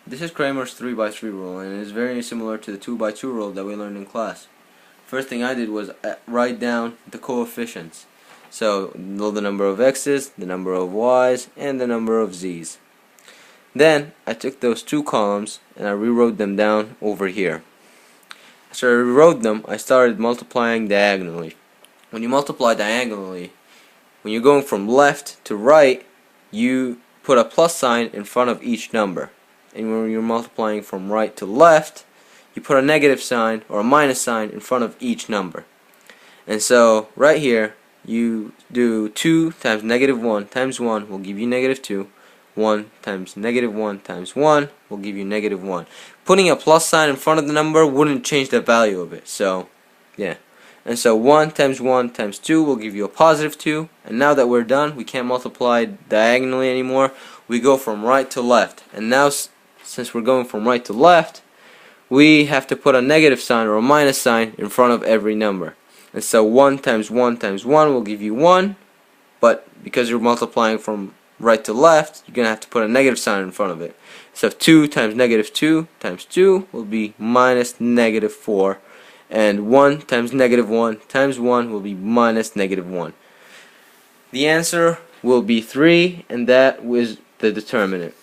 This is Cramer's 3x3 rule, and it is very similar to the 2x2 rule that we learned in class. First thing I did was write down the coefficients. So, know the number of x's, the number of y's, and the number of z's. Then, I took those two columns and I rewrote them down over here. After I rewrote them, I started multiplying diagonally. When you multiply diagonally, when you're going from left to right, you put a plus sign in front of each number. And when you're multiplying from right to left, you put a negative sign or a minus sign in front of each number. And so, right here, you do 2 times negative 1 times 1 will give you negative 2. 1 times negative 1 times 1 will give you negative 1. Putting a plus sign in front of the number wouldn't change the value of it. So, yeah. And so 1 times 1 times 2 will give you a positive 2. And now that we're done, we can't multiply diagonally anymore. We go from right to left. And now, since we're going from right to left, we have to put a negative sign or a minus sign in front of every number. And so 1 times 1 times 1 will give you 1. But because you're multiplying from right to left, you're going to have to put a negative sign in front of it. So 2 times negative 2 times 2 will be minus negative 4. And 1 times negative 1 times 1 will be minus negative 1. The answer will be 3, and that was the determinant.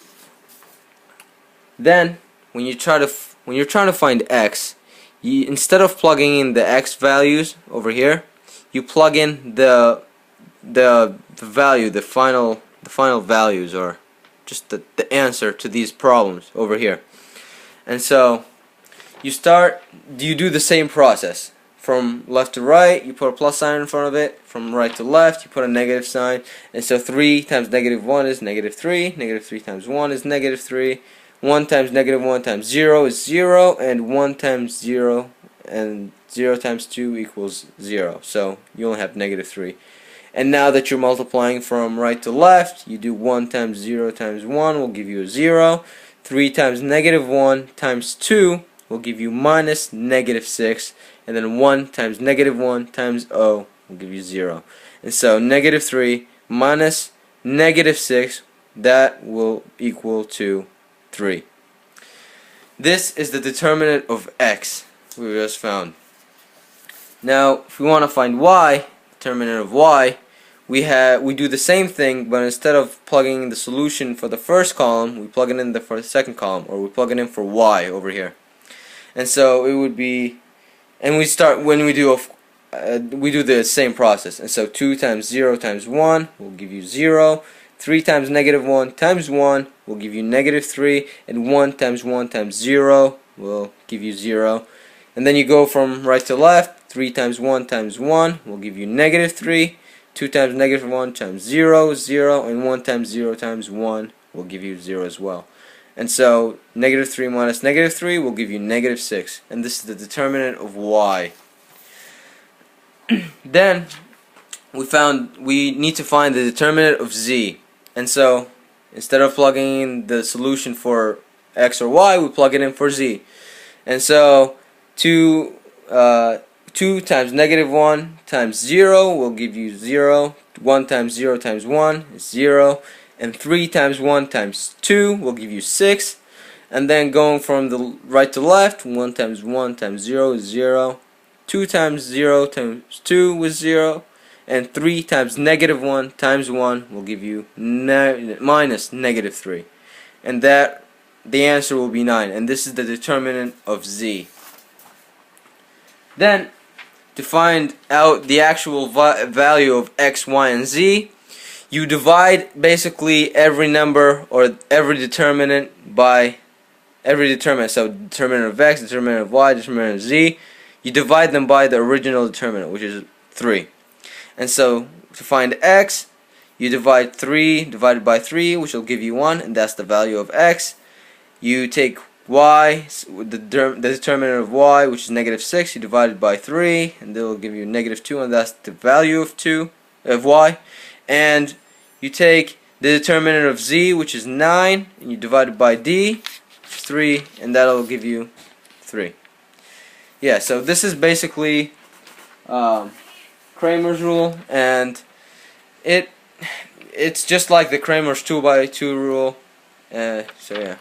Then, when you're trying to find x, instead of plugging in the x values over here, you plug in the value, the final values, or just the answer to these problems over here. And so you do the same process. From left to right, you put a plus sign in front of it. From right to left, you put a negative sign. And so 3 times negative 1 is negative 3. Negative 3 times 1 is negative 3. 1 times negative 1 times 0 is 0. And 1 times 0 and 0 times 2 equals 0. So you only have negative 3. And now that you're multiplying from right to left, you do 1 times 0 times 1 will give you a 0. 3 times negative 1 times 2 will give you minus negative 6. And then 1 times negative 1 times O will give you 0. And so negative 3 minus negative 6, that will equal to 3. This is the determinant of x we just found. Now, if we want to find y, determinant of y, we do the same thing, but instead of plugging in the solution for the first column, we plug it in for the second column, or we plug it in for y over here. And so it would be, and we start when we do the same process. And so 2 times 0 times 1 will give you 0. 3 times negative 1 times 1 will give you negative 3, and 1 times 1 times 0 will give you 0. And then you go from right to left. 3 times 1 times 1 will give you negative 3. 2 times negative 1 times 0, 0, and 1 times 0 times 1 will give you 0 as well. And so negative 3 minus negative 3 will give you negative 6. And this is the determinant of y. Then we need to find the determinant of z. And so instead of plugging in the solution for x or y, we plug it in for z. And so 2 times negative 1 times 0 will give you 0. 1 times 0 times 1 is 0. And 3 times 1 times 2 will give you 6. And then going from the right to left, 1 times 1 times 0 is 0. 2 times 0 times 2 was 0. And 3 times negative 1 times 1 will give you minus negative 3. And that the answer will be 9. And this is the determinant of z. Then, to find out the actual value of x, y, and z, you divide basically every number or every determinant by every determinant. So determinant of x, determinant of y, determinant of z, you divide them by the original determinant, which is 3. And so to find x, you divide 3 divided by 3, which will give you 1, and that's the value of x. You take y, the determinant of y, which is negative 6, you divide it by 3, and that will give you negative 2, and that's the value of y. And you take the determinant of z, which is 9, and you divide it by d, which is 3, and that will give you 3. Yeah, so this is basically Cramer's rule, and it's just like the Cramer's 2x2 rule. So yeah.